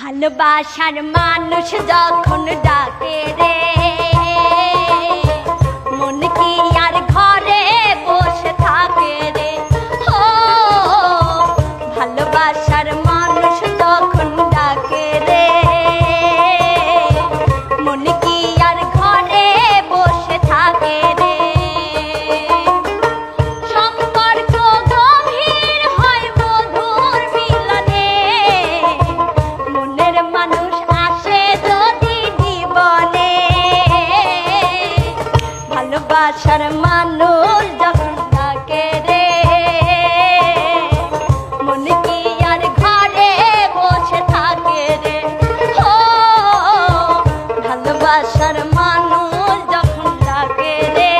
ভালোবাসার মানুষ যখন ডাকে রে মন কি আর ঘরে বসে থাকে রে। ও ভালোবাসার মানুষ যখন ডাকে রে মন কি আর ঘরে বসে থাকে রে। ভালোবাসার মানুষ যখন ডাকে রে মন কি আর ঘরে বসে থাকে রে। ও ভালোবাসার মানুষ যখন ডাকে রে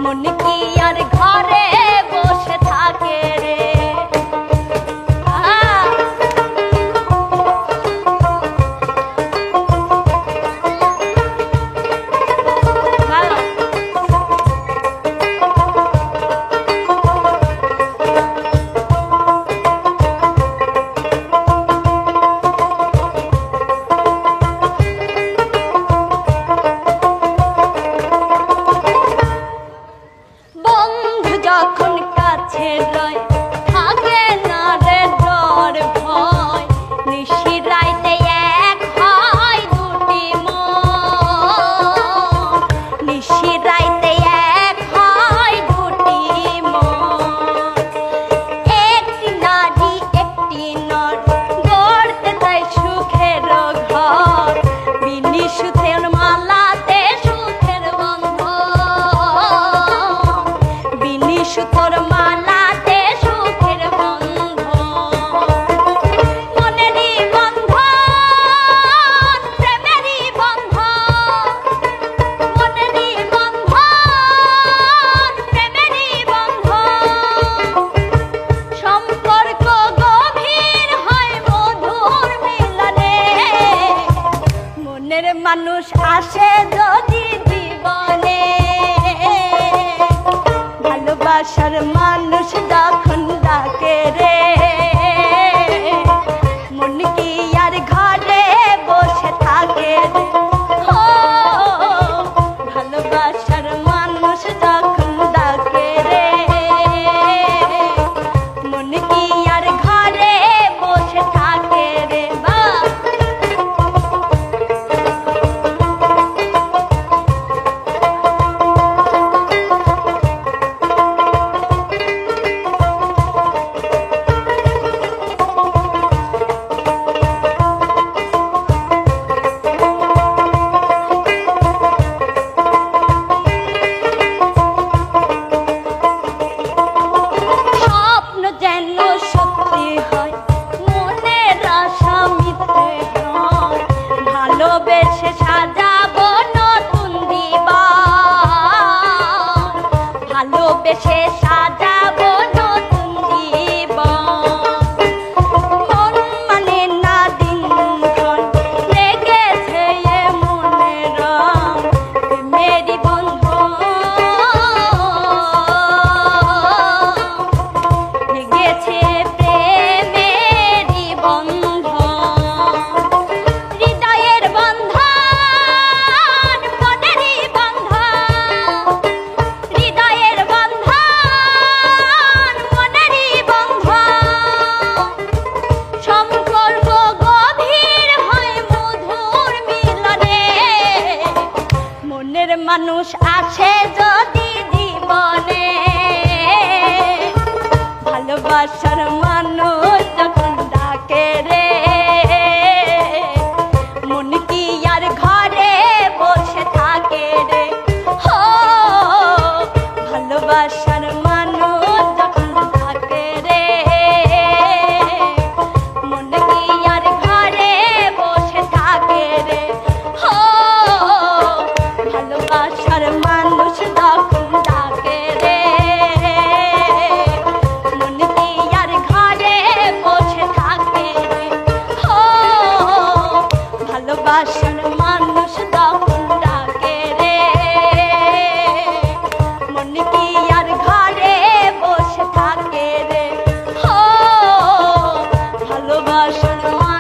মন কি আর ঘরে বসে থাকে রে। যখন কাছে রয় থাকে না রে ডর ভয় নিশির রাইতে এক হয় দুটি মন নিশির রাইতে এক হয় দুটি মন একটি নারী একটি নর গড়তে তাই সুখের ঘর বিনি সুখের মালাতে সুখের সুতোর মালাতে সুখের বন্ধন মনেরই বন্ধন প্রেমেরই বন্ধন মনেরই বন্ধন প্রেমেরই বন্ধন সম্পর্ক গভীর হয় মধুর মিলনে মনের মানুষ আসে যদি জীবনে। ভালোবাসার মানুষ যখন ডাকে রে মন কি আর ঘরে বসে থাকে রে। ও ভালোবাসার মানুষ যখন ডাকে রে মন কি আর ঘরে বসে থাকে রে। ভালোবেসে সাজাবো নতুন জীবন ভালোবেসে সাজাবো নতুন জীবন মন মানে না দিনক্ষণ লেগেছে এ মনে রং মেরি বন্ধু লেগেছে প্রেমেরি বন্ধু মানুষ আছে যদি জীবনে ভালোবাসার মানুষ যখন ডাকে রে মন কি আর ঘরে বসে থাকে রে। ও ভালোবাসার মানুষ যখন ডাকে রে মন কি আর ঘরে বসে থাকে রে। ও ভালোবাসার মানুষ যখন শোনো